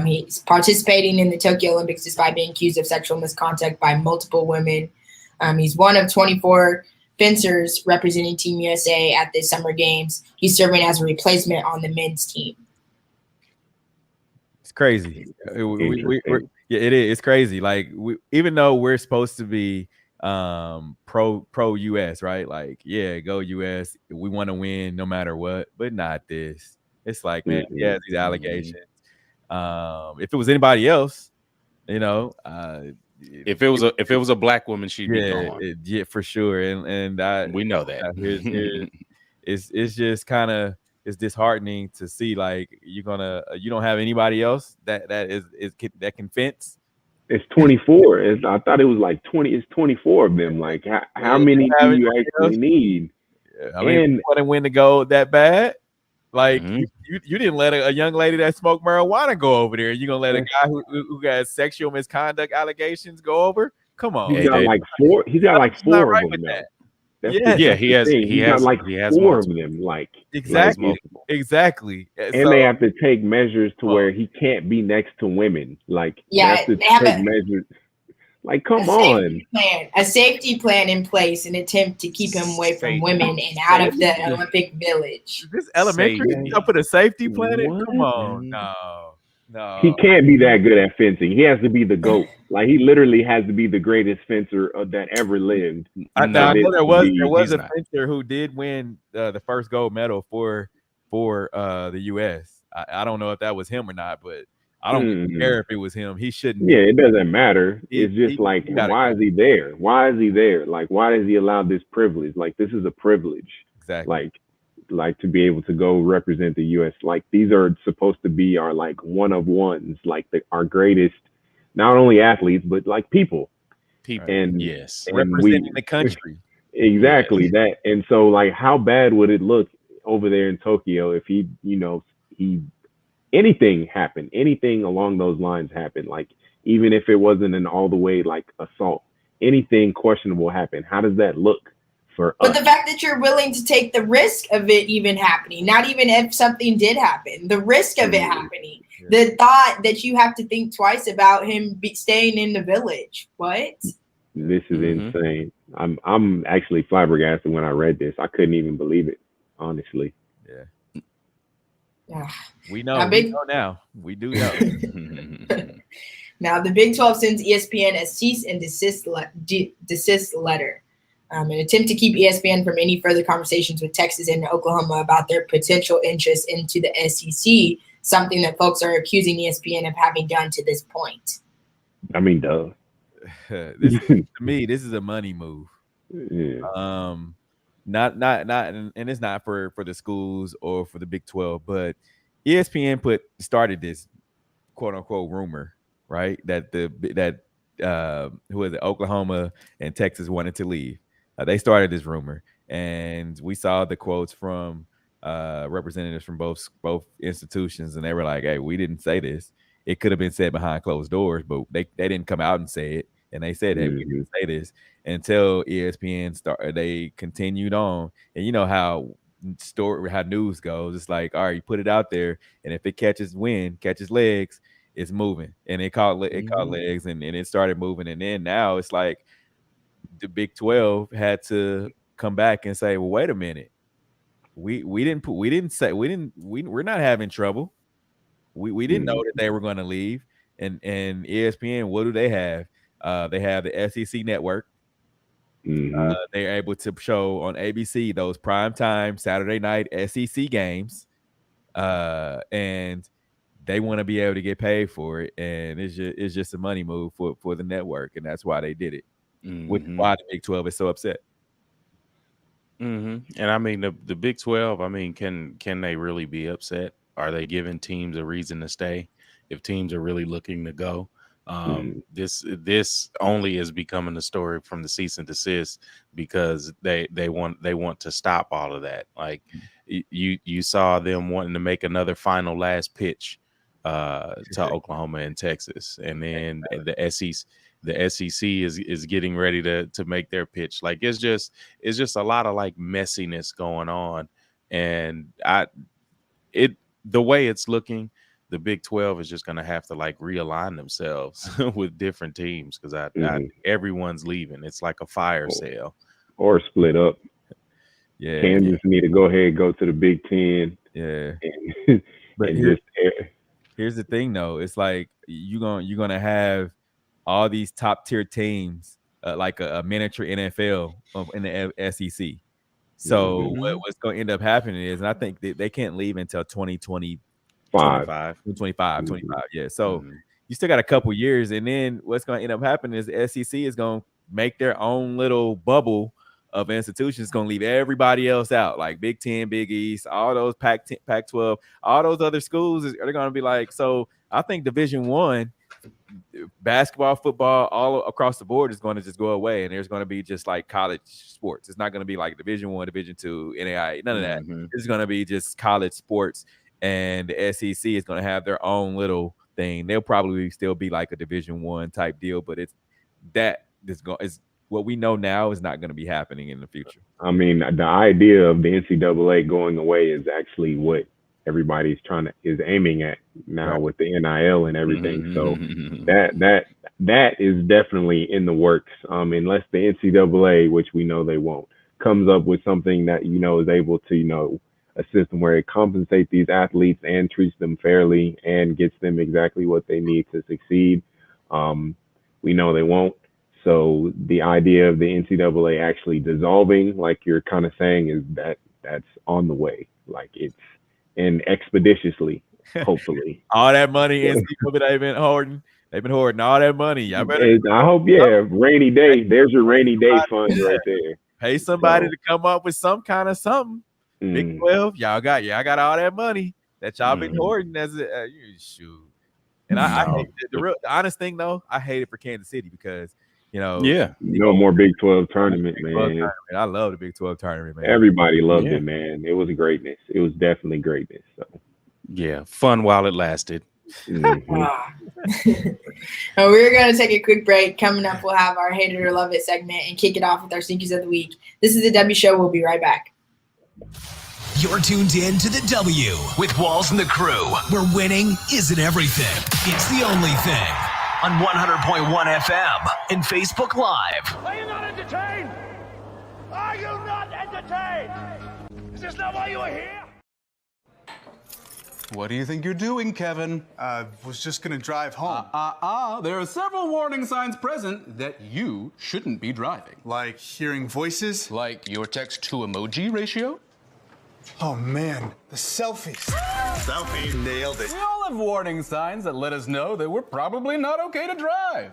He's participating in the Tokyo Olympics despite being accused of sexual misconduct by multiple women. He's one of 24 fencers representing Team USA at the Summer Games. He's serving as a replacement on the men's team. It's crazy. It is. It's crazy. Like even though we're supposed to be pro US, right? Like, yeah, go US. We want to win no matter what, but not this. It's like, man, yeah, these allegations. If it was anybody else, if it was a black woman, she'd be gone. Yeah, for sure. And we know that. It's just kind of it's disheartening to see like you don't have anybody else that can fence. It's 24. I thought it was like 20. It's 24 of them. Like how many do you actually need? I mean, you want to win the gold that bad? Like you didn't let a young lady that smoked marijuana go over there. You gonna let a guy who got sexual misconduct allegations go over? Come on. He's got like four. He's got like four of them. He has like four of multiple. them. Like exactly. And they have to take measures to where he can't be next to women. Like they have to take measures. Like, come on. A safety plan in place, an attempt to keep him away from women and out of the Olympic Village. Is this elementary? You put a safety plan in? Come on. No. He can't be that good at fencing. He has to be the GOAT. Like, he literally has to be the greatest fencer that ever lived. I know there was a fencer who did win the first gold medal for the U.S. I don't know if that was him or not, but I don't care if it was him. He shouldn't. Yeah, it doesn't matter. It's just like, why is he there? Why is he there? Like, why is he allowed this privilege? Like, this is a privilege. Exactly. Like to be able to go represent the U.S. Like, these are supposed to be our like one of ones, like our greatest, not only athletes but like people. And representing the country. Exactly that. And so, like, how bad would it look over there in Tokyo if he anything happened, anything along those lines happened, like even if it wasn't an all the way like assault, anything questionable happened, how does that look for us? But the fact that you're willing to take the risk of it even happening, not even if something did happen, the risk of it happening, the thought that you have to think twice about him staying in the village. What? This is insane. I'm actually flabbergasted when I read this. I couldn't even believe it, honestly. Yeah. We know. We know now. We do know. Now, the Big 12 sends ESPN a cease and desist letter, an attempt to keep ESPN from any further conversations with Texas and Oklahoma about their potential interest into the SEC, something that folks are accusing ESPN of having done to this point. I mean, duh. To me, this is a money move. Yeah. Not, and it's not for the schools or for the Big 12, but ESPN started this quote unquote rumor, right? That who is it? Oklahoma and Texas wanted to leave. They started this rumor, and we saw the quotes from representatives from both institutions, and they were like, "Hey, we didn't say this. It could have been said behind closed doors, but they didn't come out and say it." and they said they would say this until ESPN they continued on, and you know how news goes. It's like, all right, you put it out there, and if it catches legs, it's moving, and it caught legs, and it started moving, and then now it's like the Big 12 had to come back and say, well, wait a minute, we're not having trouble. We didn't know that they were going to leave, and ESPN, what do they have? They have the SEC network. They're able to show on ABC those primetime Saturday night SEC games, and they want to be able to get paid for it, and it's just a money move for the network, and that's why they did it. Which is why the Big 12 is so upset. And I mean the Big 12. I mean, can they really be upset? Are they giving teams a reason to stay if teams are really looking to go? This only is becoming a story from the cease and desist because they want to stop all of that. Like you saw them wanting to make another final last pitch to Oklahoma and Texas, and then the SEC is getting ready to make their pitch. Like it's just a lot of like messiness going on, and the way it's looking, the Big 12 is just going to have to like realign themselves with different teams because everyone's leaving. It's like a fire sale or split up. Yeah, Kansas need to go ahead and go to the Big 10. Yeah, but here's the thing though. It's like you're gonna have all these top tier teams like a miniature NFL in the SEC. So what's going to end up happening is, and I think they can't leave until 2025. Yeah. So you still got a couple years, and then what's going to end up happening is the SEC is going to make their own little bubble of institutions. Going to leave everybody else out, like Big 10, Big East, all those Pac-12, all those other schools are going to be like. So I think Division I, basketball, football, all across the board is going to just go away, and there's going to be just like college sports. It's not going to be like Division I, Division II, NAIA, none of that. It's going to be just college sports, and the SEC is going to have their own little thing. They'll probably still be like a Division I type deal, but is what we know now is not going to be happening in the future. I mean, the idea of the NCAA going away is actually what everybody's is aiming at now with the NIL and everything. So that is definitely in the works. Unless the NCAA, which we know they won't, comes up with something that is able to a system where it compensates these athletes and treats them fairly and gets them exactly what they need to succeed. We know they won't. So the idea of the NCAA actually dissolving, like you're kind of saying, is that's on the way. Like and expeditiously, hopefully. All that money they've been hoarding all that money. I hope, rainy day. There's your rainy day fund right there. Pay somebody to come up with some kind of something. Big 12, y'all got all that money that y'all been hoarding as a shoot. And I hate the honest thing though, I hate it for Kansas City because no more Big 12 tournament, man. I love the Big 12 tournament, man. Everybody loved it, man. It was greatness. It was definitely greatness. So yeah, fun while it lasted. We're going to take a quick break. Coming up, we'll have our Hate It or Love It segment and kick it off with our Stinkies of the Week. This is the W Show. We'll be right back. You're tuned in to the W with Walls and the Crew, where winning isn't everything. It's the only thing. On 100.1 FM and Facebook Live. Are you not entertained? Are you not entertained? Is this not why you are here? What do you think you're doing, Kevin? Was just gonna drive home. There are several warning signs present that you shouldn't be driving. Like hearing voices? Like your text-to-emoji ratio? Oh man, the selfies. Selfie, nailed it. We all have warning signs that let us know that we're probably not okay to drive.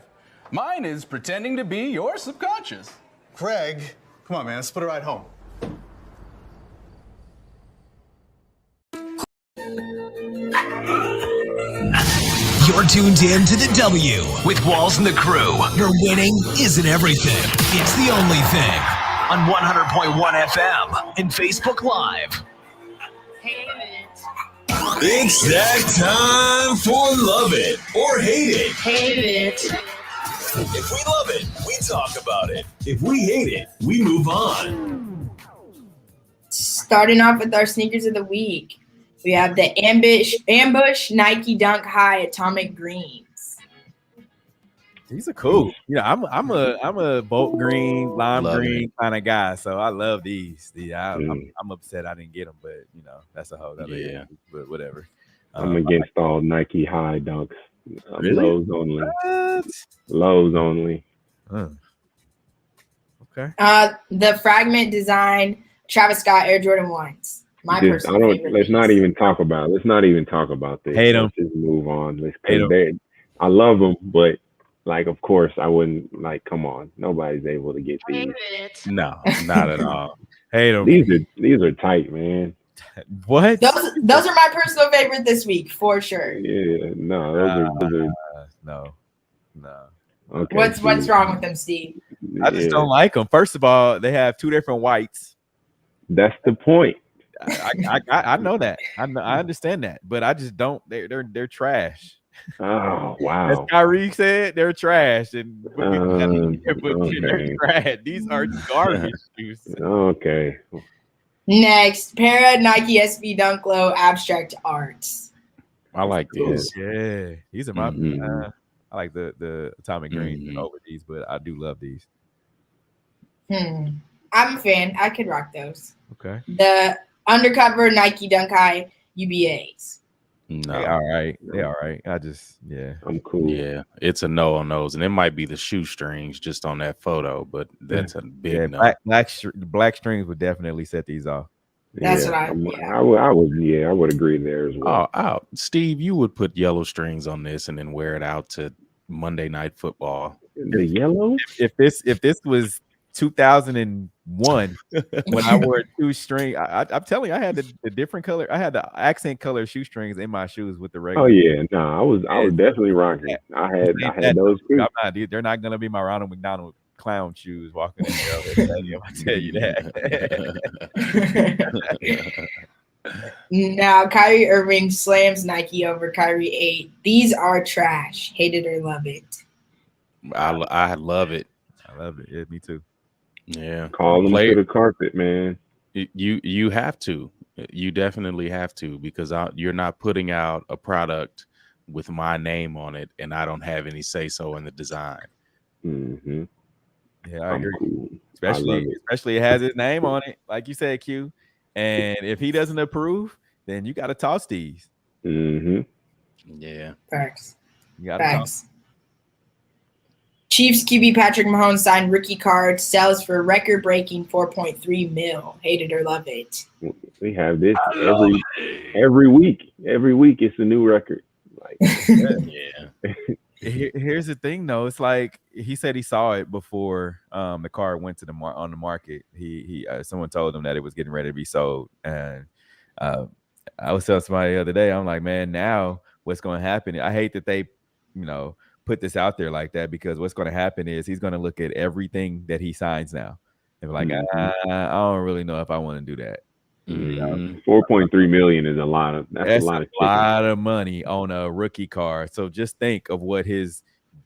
Mine is pretending to be your subconscious. Craig, come on man, let's put a ride home. You're tuned in to the W with Walls and the Crew, where winning isn't everything. It's the only thing. On 100.1 FM and Facebook Live. It's that time for Love It or Hate It. Hate it. If we love it, we talk about it. If we hate it, we move on. Starting off with our sneakers of the week, we have the Ambush Nike Dunk High Atomic Greens. These are cool. You know, I'm a bolt green, lime Love green it. kind of guy, so I love these. I'm upset I didn't get them, but you know that's a whole other issue, but whatever. I'm against all Nike high dunks. Really? Lows only. What? Lows only. Okay. The Fragment Design Travis Scott Air Jordan 1s. My personal favorite. Let's not even talk about it. Let's not even talk about this. Hate them. Let's just move on. Hate them. I love them, but like, of course, I wouldn't like. Come on, nobody's able to get these. No, not at all. Hate them. These are tight, man. What? Those are my personal favorite this week for sure. Yeah, no, those are no. Okay. What's wrong with them, Steve? I just don't like them. First of all, they have two different whites. That's the point. I know that. I understand that, but I just don't. They're trash. Oh wow! As Kyrie said, they're trash, and okay. they're trash. These are garbage shoes. Okay. Next, Para Nike SB Dunk Low Abstract Arts. I like these. Yeah, these are my. I like the atomic greens over these, but I do love these. I'm a fan. I could rock those. Okay. The Undercover Nike Dunk High UBAs. No. They all right. I'm cool. Yeah, it's a no on those, and it might be the shoestrings just on that photo, but that's a big no. Black strings would definitely set these off. That's what I would agree there as well. Steve, you would put yellow strings on this and then wear it out to Monday Night Football. The yellow? If this was 2001 when I wore two string, I'm telling you, I had the different color. I had the accent color shoestrings in my shoes with the regular. Oh yeah, no, I was definitely rocking. I had those too. They're not gonna be my Ronald McDonald clown shoes walking in the stadium. I tell you that. Now, Kyrie Irving slams Nike over Kyrie 8. These are trash. Hate it or love it. I love it. I love it. Yeah, me too. Yeah, call them to the carpet, man. You have to. You definitely have to, because you're not putting out a product with my name on it, and I don't have any say so in the design. Mm-hmm. Yeah, I agree. Cool. Especially it has his name on it, like you said, Q. And if he doesn't approve, then you got to toss these. Mm-hmm. Yeah. Facts. You got to toss. Chiefs QB Patrick Mahomes signed rookie card, sells for record-breaking $4.3 million. Hate it or love it. We have this every week. Every week it's a new record. Like, yeah. Here's the thing, though. It's like he said he saw it before the card went to on the market. He someone told him that it was getting ready to be sold, and I was telling somebody the other day, I'm like, man, now what's going to happen? I hate that they, put this out there like that, because what's going to happen is he's going to look at everything that he signs now and be like, I don't really know if I want to do that. 4.3 million is a lot of that's a lot of money on a rookie card. So just think of what his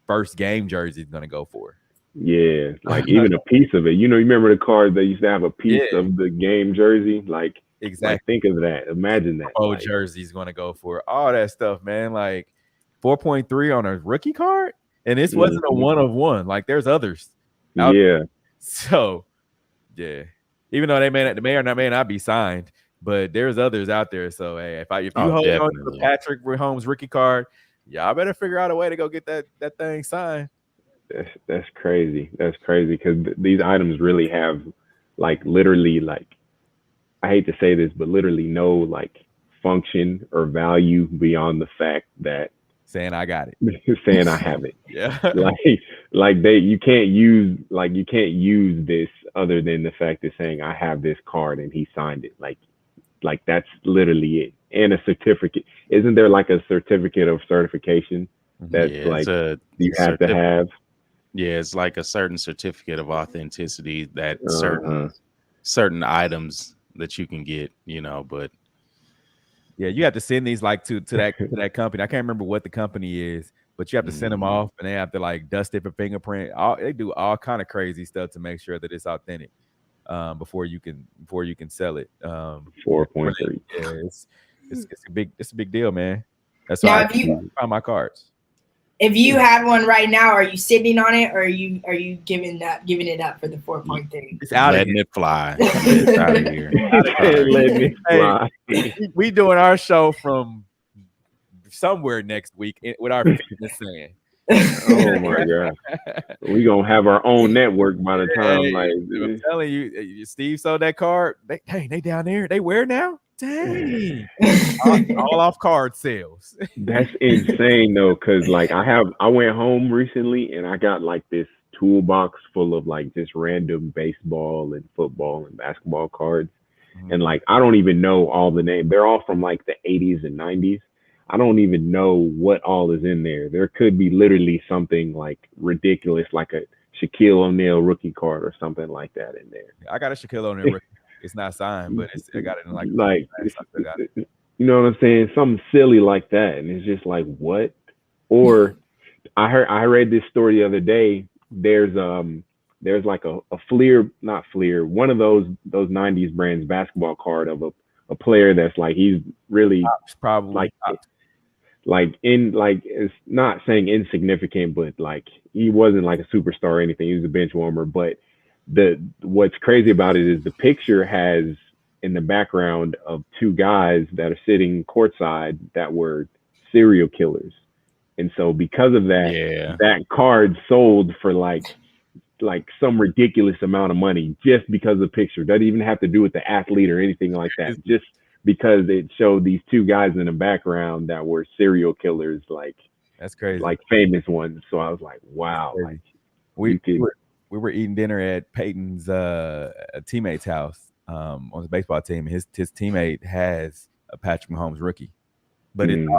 first game jersey is going to go for. Yeah, like even a piece of it. You remember the card that used to have a piece of the game jersey? Like, exactly. Like, think of that. Imagine that. Oh, jersey's going to go for all that stuff, man. Like 4.3 on a rookie card, and this wasn't a one of one. Like there's others. Yeah. So, yeah. Even though they may or may not be signed, but there's others out there. So hey, if you hold on to the Patrick Mahomes rookie card, y'all better figure out a way to go get that thing signed. That's crazy. That's crazy, because these items really have like literally, like, I hate to say this, but literally no like function or value beyond the fact that saying I got it, saying I have it. Yeah. You can't use this other than the fact of saying I have this card and he signed it. Like that's literally it. And a certificate. Isn't there like a certificate of certification that's you have to have? Yeah, it's like a certain certificate of authenticity that certain items that you can get, but yeah, you have to send these like to that company. I can't remember what the company is, but you have to send them off, and they have to like dust it for fingerprint. They do all kind of crazy stuff to make sure that it's authentic before you can sell it. 4.3. Yeah, it's a big deal, man. That's Now, why if you find my cards. If you had one right now, are you sitting on it, or are you giving it up for the 4.3? It's out letting of it fly. It's out of here. Letting it fly. We doing our show from somewhere next week with our fitness saying. Oh my god, we gonna have our own network by the time. I'm telling you, Steve sold that card. They down there. They where now? Dang, all off card sales. That's insane though, because like I went home recently and I got like this toolbox full of like just random baseball and football and basketball cards, and like I don't even know all the names. They're all from like the 80s and 90s. I don't even know what all is in there. There could be literally something like ridiculous, like a Shaquille O'Neal rookie card or something like that in there. I got a Shaquille O'Neal rookie. It's not signed, but I got it in like you know what I'm saying? Something silly like that, and it's just like what? Or I read this story the other day. There's like a Fleer, not Fleer, one of those 90s brands basketball card of a player that's like he's really probably it's not saying insignificant, but like he wasn't like a superstar or anything. He was a bench warmer. But what's crazy about it is the picture has in the background of two guys that are sitting courtside that were serial killers. And so because of that, that card sold for like some ridiculous amount of money just because of the picture. Doesn't even have to do with the athlete or anything like that. Just because it showed these two guys in the background that were serial killers, like that's crazy, like famous ones. So I was like, wow. Like we were eating dinner at Peyton's teammate's house on the baseball team. His teammate has a Patrick Mahomes rookie, but it's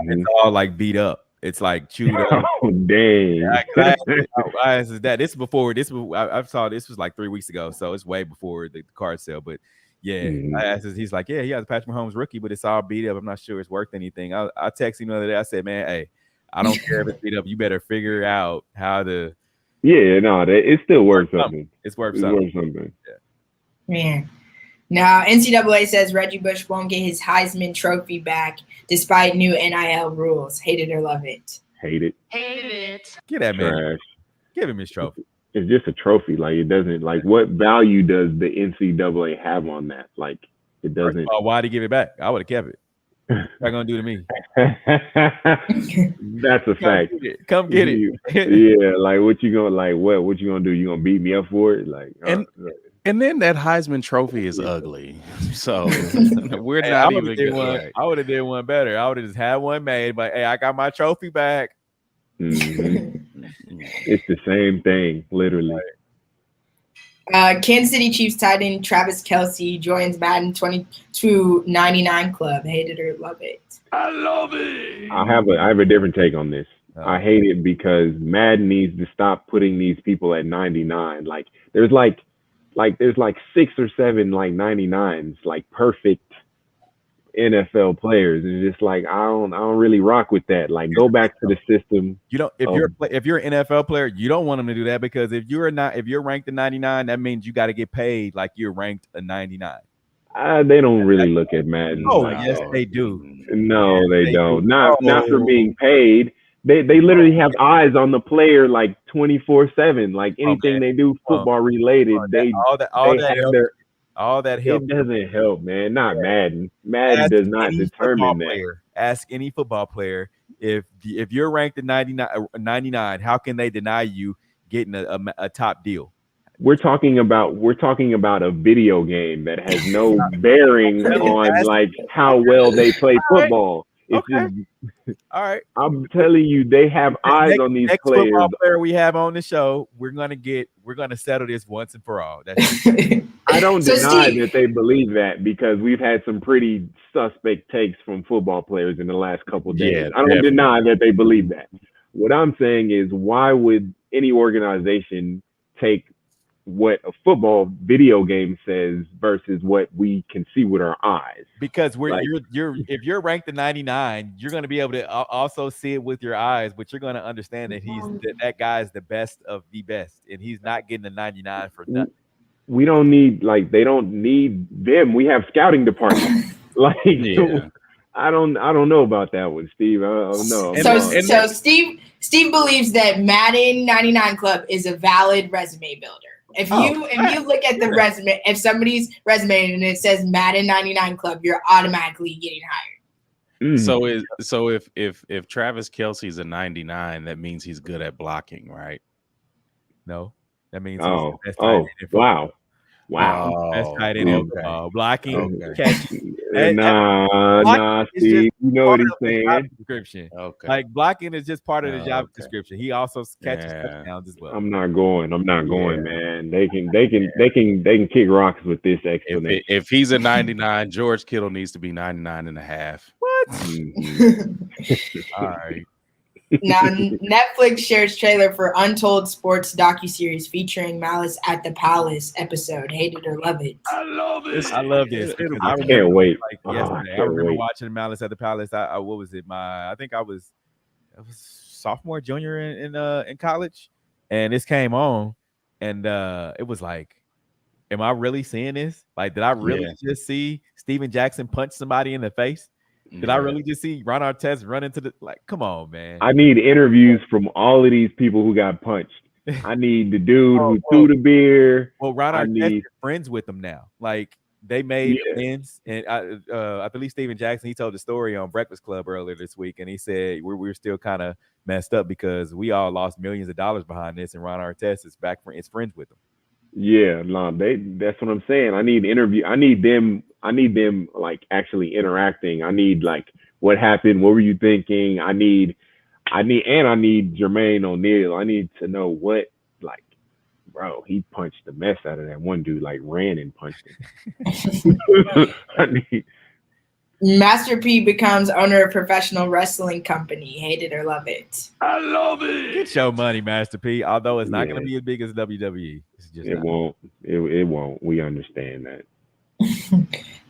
all like beat up. It's like chewed up. Oh dang! Why is that? I saw this was like 3 weeks ago, so it's way before the card sale. But yeah, I asked him, he's like, yeah, he has a Patrick Mahomes rookie, but it's all beat up. I'm not sure it's worth anything. I texted him the other day. I said, man, hey, I don't care if it's beat up. You better figure out how to. Yeah, no, it's still worth something. It's worth something. Yeah. Now, NCAA says Reggie Bush won't get his Heisman Trophy back despite new NIL rules. Hate it or love it. Hate it. Get that man. Give him his trophy. It's just a trophy. Like it doesn't. Like what value does the NCAA have on that? Like it doesn't. Why'd he give it back? I would have kept it. What gonna do to me? That's a fact. Come get it. Yeah, like what you gonna do? You gonna beat me up for it? Like and then that Heisman Trophy is ugly. So we're not even good. I would have did one better. I would have just had one made, but hey, I got my trophy back. It's the same thing, literally. Kansas City Chiefs tight end Travis Kelce joins Madden 2299 club. Hate it or love it? I love it. I have a different take on this. I hate it because Madden needs to stop putting these people at 99. Like there's like 6 or 7 like 99s, like perfect NFL players. It's just like I don't really rock with that. Like go back to the system. You don't if you're an NFL player, you don't want them to do that because if you're ranked a 99, that means you got to get paid like you're ranked a 99. They don't really look at Madden. Oh, like yes, they do. No, they don't. Not for being paid. They literally have eyes on the player like 24/7. Like anything they do football related, all that help. It doesn't help, man. Not Madden. Madden does not determine that. Ask any football player if you're ranked at 99, how can they deny you getting a top deal? We're talking about a video game that has no bearing on like how well they play football. It's just, all right. I'm telling you, they have eyes on these players. Next football player we have on the show, we're gonna settle this once and for all. I don't deny that they believe that because we've had some pretty suspect takes from football players in the last couple of days. Yeah, I don't deny that they believe that. What I'm saying is, why would any organization take what a football video game says versus what we can see with our eyes. Because if you're ranked the 99, you're going to be able to also see it with your eyes, but you're going to understand that that guy is the best of the best, and he's not getting the 99 for nothing. We don't need they don't need them. We have scouting departments. I don't know about that one, Steve. I don't know. So Steve believes that Madden 99 Club is a valid resume builder. If you look at the resume, if somebody's resume and it says Madden 99 Club, you're automatically getting hired. So if Travis Kelce's a 99, that means he's good at blocking, right? No, that means wow. That's tight end blocking. Catching. Nah, Steve. You know what he's saying. Description. Okay. Like blocking is just part of the job description. He also catches touchdowns as well. I'm not going, man. They can kick rocks with this explanation. If he's a 99, George Kittle needs to be 99 and a half. What? All right. Now, Netflix shares trailer for Untold Sports docuseries featuring Malice at the Palace episode. Hate it or love it. I love this. I can't wait. Yesterday, I remember watching Malice at the Palace. What was it? I think I was sophomore, junior in college, and this came on, and it was like, am I really seeing this? Like, did I really just see Steven Jackson punch somebody in the face? Did I really just see Ron Artest run into come on, man. I need interviews from all of these people who got punched. I need the dude who threw the beer. Well, Ron Artest is friends with them now. Like, they made amends. And I believe Steven Jackson, he told the story on Breakfast Club earlier this week, and he said we're still kind of messed up because we all lost millions of dollars behind this, and Ron Artest is friends with them. Yeah, no, that's what I'm saying. I need them like actually interacting. I need what happened, what were you thinking? I need Jermaine O'Neal. I need to know what, bro, he punched the mess out of that one dude, ran and punched him. Master P becomes owner of professional wrestling company. Hate it or love it. I love it. Get your money, Master P. Although it's not going to be as big as WWE. It won't. It won't. We understand that.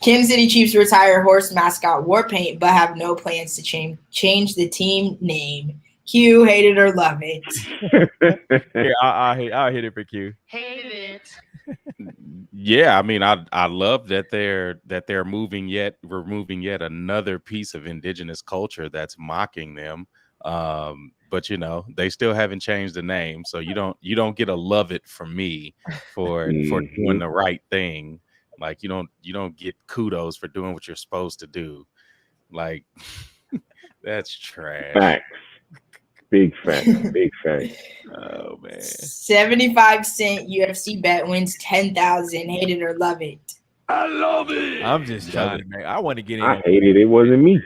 Kansas City Chiefs retire horse mascot Warpaint, but have no plans to change the team name. Q, hate it or love it. Here, I'll hit it for Q. Hate it. Yeah, I mean, I love that they're removing yet another piece of indigenous culture that's mocking them. But they still haven't changed the name, so you don't get a love it from me for doing the right thing. Like you don't get kudos for doing what you're supposed to do. Like that's trash. Facts. Big facts. Big facts. Oh man. 75-cent UFC bet wins 10,000. Hate it or love it. I love it. I'm just trying to make. I want to get in. I hate it. It wasn't me.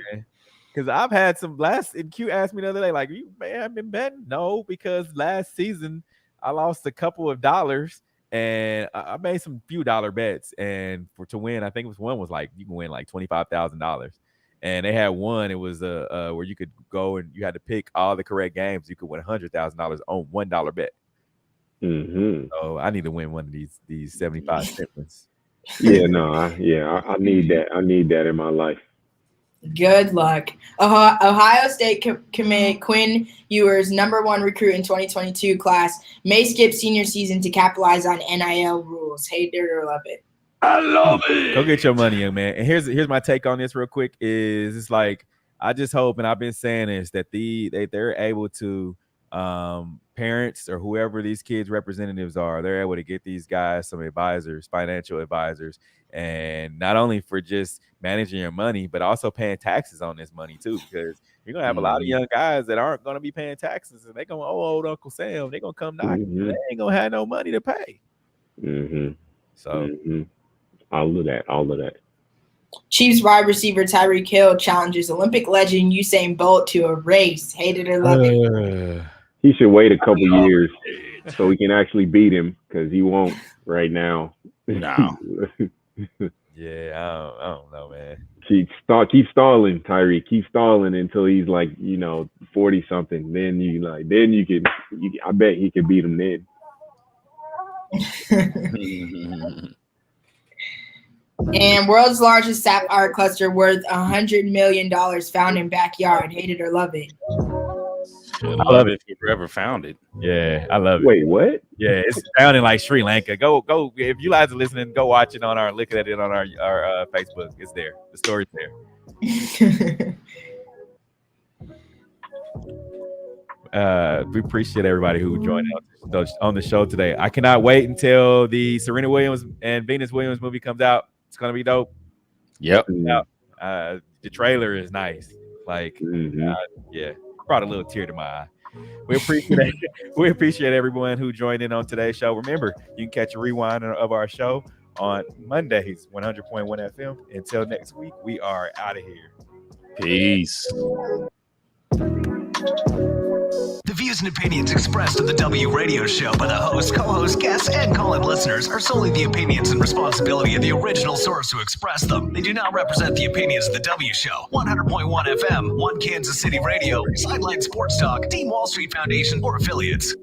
Because I've had some and Q asked me the other day, like, you may have been betting? No, because last season I lost a couple of dollars and I made some few dollar bets. And to win, I think one was you can win $25,000. And they had one, it was where you could go and you had to pick all the correct games. You could win $100,000 on $1 bet. Mm-hmm. So I need to win one of these 75 cent ones. Yeah, no, I need that. I need that in my life. Good luck. Ohio State commit Quinn Ewers, #1 recruit in 2022 class, may skip senior season to capitalize on NIL rules. Hate it or love it. I love it. Go get your money, young man. And here's my take on this real quick. It's like I just hope, and I've been saying this, that they're able to parents or whoever these kids' representatives are, they're able to get these guys some advisors, financial advisors, and not only for just managing your money, but also paying taxes on this money too, because you're gonna have a lot of young guys that aren't gonna be paying taxes, and they're gonna old Uncle Sam. They're gonna come knocking. Mm-hmm. They ain't gonna have no money to pay. Mm-hmm. So all of that. Chiefs wide receiver Tyreek Hill challenges Olympic legend Usain Bolt to a race. Hate it or love it. He should wait a couple years so he can actually beat him, because he won't right now. No. Yeah, I don't know, man. Keep stalling, Tyreek. Keep stalling until he's 40 something. Then I bet he could beat him then. And world's largest sapphire cluster worth $100 million found in backyard. Hate it or love it. I love it if you ever found it. Yeah, I love it. Wait, what? Yeah, it's found in like Sri Lanka. Go. If you guys are listening, go watch it look at it on our Facebook. It's there. The story's there. We appreciate everybody who joined us on the show today. I cannot wait until the Serena Williams and Venus Williams movie comes out. It's gonna be dope. Yep. The trailer is nice. Like, yeah, brought a little tear to my eye. We appreciate everyone who joined in on today's show. Remember, you can catch a rewind of our show on Mondays, 100.1 FM. Until next week, we are out of here. Peace. The views and opinions expressed on the W Radio Show by the host, co-host, guests, and call-in listeners are solely the opinions and responsibility of the original source who expressed them. They do not represent the opinions of the W Show, 100.1 FM, One Kansas City Radio, Sideline Sports Talk, Team Wall Street Foundation, or affiliates.